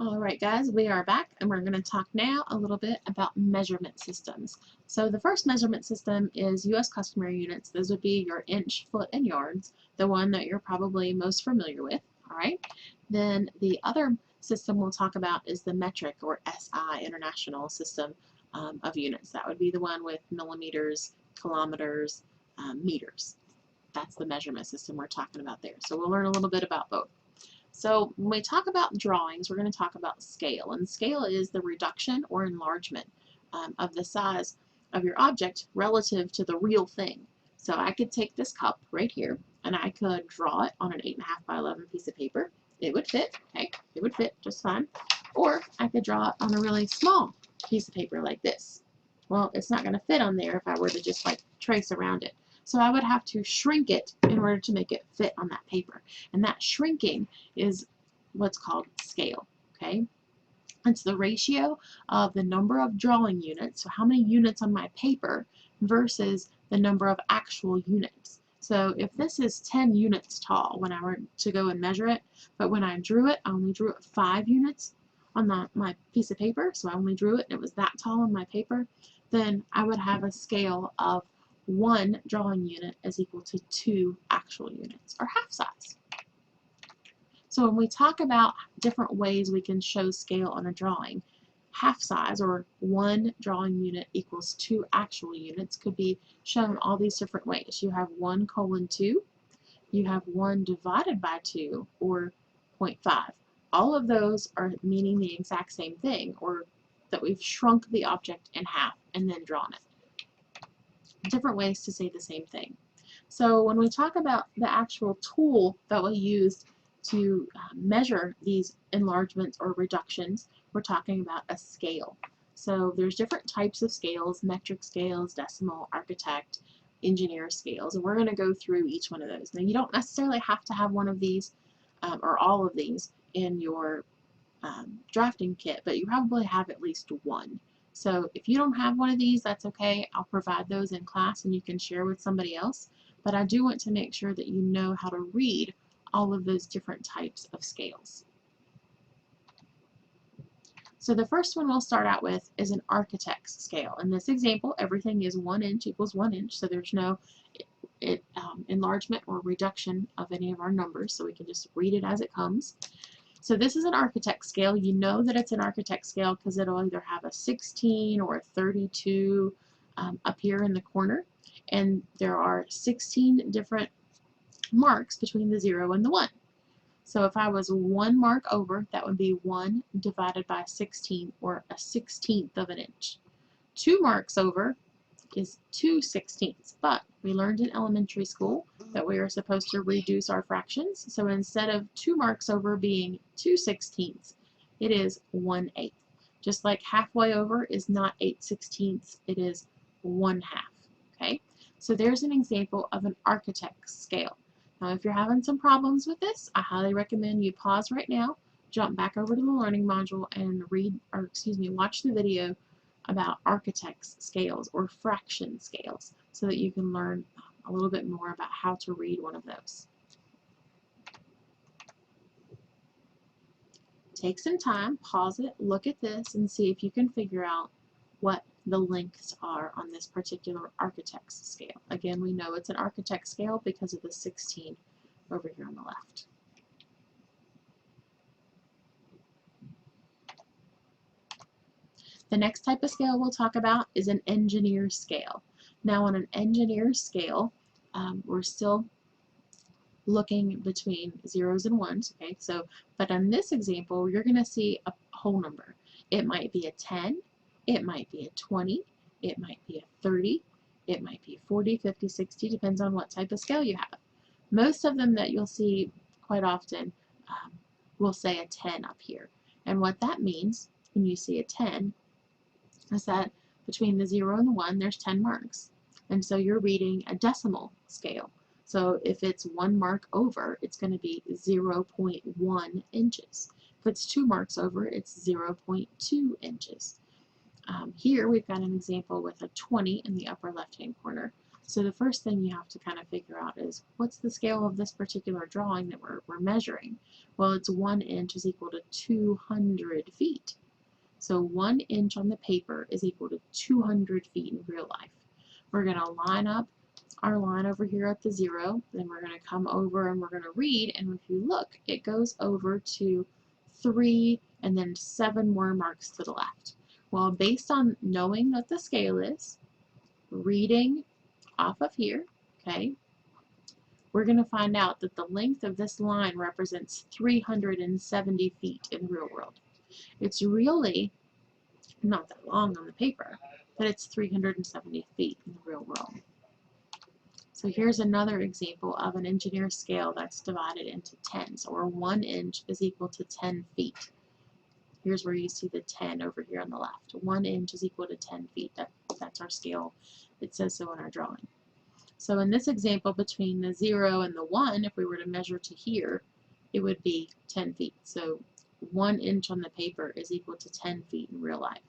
Alright guys, we are back and we're going to talk now a little bit about measurement systems. So the first measurement system is US customary units. Those would be your inch, foot, and yards, the one that you're probably most familiar with. Alright, then the other system we'll talk about is the metric or SI, International System of Units. That would be the one with millimeters, kilometers, meters. That's the measurement system we're talking about there. So we'll learn a little bit about both. So when we talk about drawings, we're going to talk about scale. And scale is the reduction or enlargement of the size of your object relative to the real thing. So I could take this cup right here and I could draw it on an 8.5 by 11 piece of paper. It would fit, okay? It would fit just fine. Or I could draw it on a really small piece of paper like this. Well, it's not going to fit on there if I were to just like trace around it. So I would have to shrink it in order to make it fit on that paper. And that shrinking is what's called scale, okay? It's the ratio of the number of drawing units, so how many units on my paper versus the number of actual units. So if this is 10 units tall when I were to go and measure it, but when I drew it, I only drew it 5 units on my piece of paper, so I only drew it and it was that tall on my paper, then I would have a scale of 1 drawing unit is equal to 2 actual units, or half size. So when we talk about different ways we can show scale on a drawing, half size, or 1 drawing unit equals 2 actual units, could be shown all these different ways. You have 1:2, you have 1 divided by 2, or 0.5. All of those are meaning the exact same thing, or that we've shrunk the object in half and then drawn it. Different ways to say the same thing. So when we talk about the actual tool that we use to measure these enlargements or reductions, we're talking about a scale. So there's different types of scales: metric scales, decimal, architect, engineer scales, and we're going to go through each one of those. Now you don't necessarily have to have one of these or all of these in your drafting kit, but you probably have at least one. So if you don't have one of these, that's okay. I'll provide those in class and you can share with somebody else. But I do want to make sure that you know how to read all of those different types of scales. So the first one we'll start out with is an architect's scale. In this example, everything is 1 inch equals 1 inch, so there's no enlargement or reduction of any of our numbers, so we can just read it as it comes. So this is an architect scale. You know that it's an architect scale because it'll either have a 16 or a 32 up here in the corner. And there are 16 different marks between the 0 and the 1. So if I was 1 mark over, that would be 1 divided by 16, or a 16th of an inch. 2 marks over is 2/16, but we learned in elementary school that we are supposed to reduce our fractions. So instead of 2 marks over being 2/16, it is 1/8. Just like halfway over is not 8/16, it is 1/2. Okay, so there's an example of an architect's scale. Now if you're having some problems with this, I highly recommend you pause right now, jump back over to the learning module and watch the video about architect's scales or fraction scales so that you can learn a little bit more about how to read one of those. Take some time, pause it, look at this, and see if you can figure out what the lengths are on this particular architect's scale. Again, we know it's an architect's scale because of the 16 over here on the left. The next type of scale we'll talk about is an engineer scale. Now on an engineer scale, we're still looking between 0s and 1s, okay? So, but on this example, you're going to see a whole number. It might be a 10, it might be a 20, it might be a 30, it might be 40, 50, 60, depends on what type of scale you have. Most of them that you'll see quite often will say a 10 up here. And what that means when you see a 10 is that between the 0 and the 1, there's 10 marks. And so you're reading a decimal scale. So if it's 1 mark over, it's going to be 0.1 inches. If it's 2 marks over, it's 0.2 inches. Here we've got an example with a 20 in the upper left-hand corner. So the first thing you have to kind of figure out is, what's the scale of this particular drawing that we're measuring? Well, it's 1 inch is equal to 200 feet. So 1 inch on the paper is equal to 200 feet in real life. We're going to line up our line over here at the 0, then we're going to come over and we're going to read, and if you look, it goes over to 3 and then 7 more marks to the left. Well, based on knowing what the scale is, reading off of here, okay, we're going to find out that the length of this line represents 370 feet in the real world. It's really not that long on the paper, but it's 370 feet in the real world. So here's another example of an engineer scale that's divided into tens, or 1 inch is equal to 10 feet. Here's where you see the 10 over here on the left. 1 inch is equal to 10 feet. That's our scale. It says so in our drawing. So in this example, between the 0 and the 1, if we were to measure to here, it would be 10 feet. So 1 inch on the paper is equal to 10 feet in real life.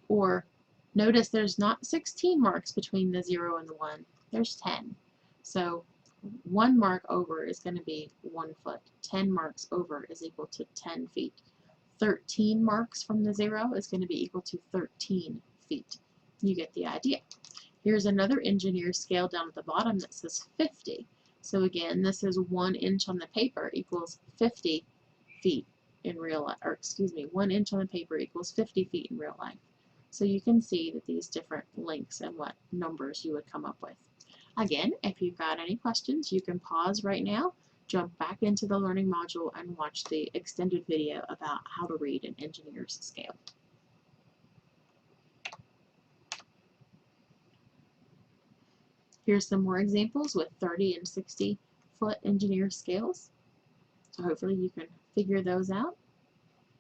Or notice there's not 16 marks between the 0 and the 1. There's 10. So 1 mark over is going to be 1 foot. 10 marks over is equal to 10 feet. 13 marks from the 0 is going to be equal to 13 feet. You get the idea. Here's another engineer scale down at the bottom that says 50. So again, this is 1 inch on the paper equals 50 feet in real life, or excuse me, 1 inch on the paper equals 50 feet in real life. So you can see that these different lengths and what numbers you would come up with. Again, if you've got any questions, you can pause right now, jump back into the learning module, and watch the extended video about how to read an engineer's scale. Here's some more examples with 30 and 60 foot engineer scales. So hopefully you can figure those out.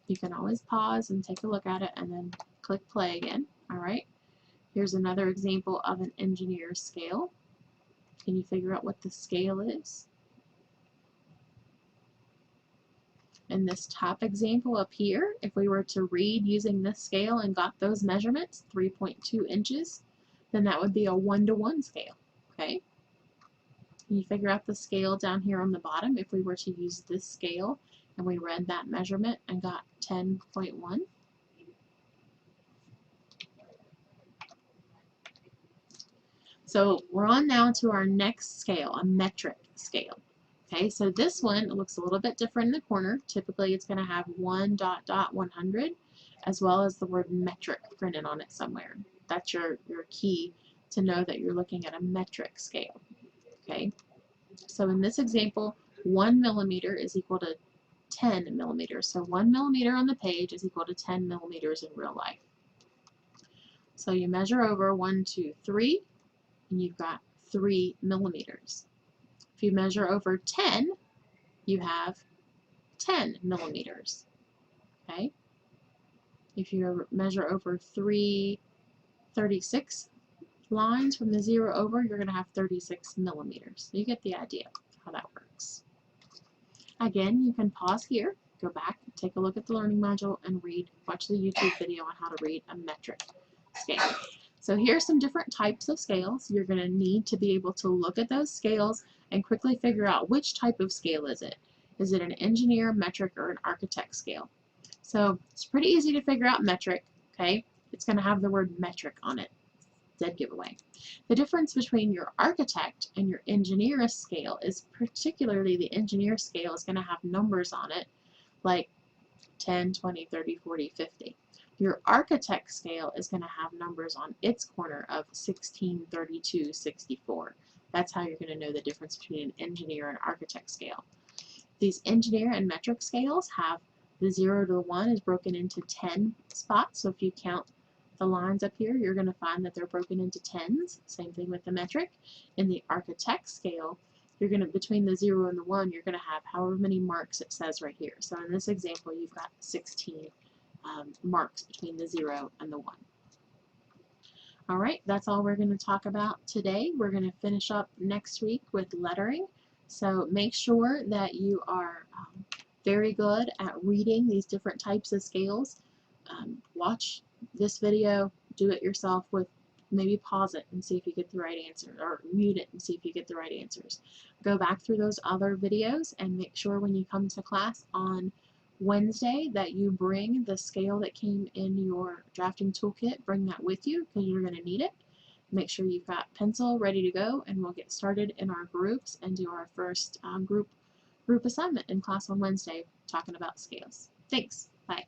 You can always pause and take a look at it and then click play again. Alright, here's another example of an engineer scale. Can you figure out what the scale is? In this top example up here, if we were to read using this scale and got those measurements, 3.2 inches, then that would be a 1-to-1 scale. Okay? Can you figure out the scale down here on the bottom if we were to use this scale and we read that measurement and got 10.1? So we're on now to our next scale, a metric scale. Okay, so this one looks a little bit different in the corner. Typically it's going to have 1.100 as well as the word metric printed on it somewhere. That's your key to know that you're looking at a metric scale. Okay, so in this example, 1 millimeter is equal to 10 millimeters. So 1 millimeter on the page is equal to 10 millimeters in real life. So you measure over 1, 2, 3, and you've got 3 millimeters. If you measure over 10, you have 10 millimeters. Okay? If you measure over 36 lines from the 0 over, you're going to have 36 millimeters. So you get the idea of how that works. Again, you can pause here, go back, take a look at the learning module, and watch the YouTube video on how to read a metric scale. So here's some different types of scales. You're going to need to be able to look at those scales and quickly figure out which type of scale is it. Is it an engineer, metric, or an architect scale? So it's pretty easy to figure out metric, okay? It's going to have the word metric on it. Dead giveaway. The difference between your architect and your engineer scale is particularly the engineer scale is going to have numbers on it like 10, 20, 30, 40, 50. Your architect scale is going to have numbers on its corner of 16, 32, 64. That's how you're going to know the difference between an engineer and architect scale. These engineer and metric scales have the 0 to the 1 is broken into 10 spots. So if you count the lines up here, you're going to find that they're broken into tens. Same thing with the metric. In the architect scale, you're going to, between the 0 and the 1, you're going to have however many marks it says right here. So in this example, you've got 16 marks between the 0 and the 1. Alright, that's all we're going to talk about today. We're going to finish up next week with lettering. So make sure that you are very good at reading these different types of scales. Watch this video, do it yourself with maybe pause it and see if you get the right answer, or mute it and see if you get the right answers. Go back through those other videos and make sure when you come to class on Wednesday that you bring the scale that came in your drafting toolkit. Bring that with you because you're going to need it. Make sure you've got pencil ready to go, and we'll get started in our groups and do our first group assignment in class on Wednesday talking about scales. Thanks. Bye.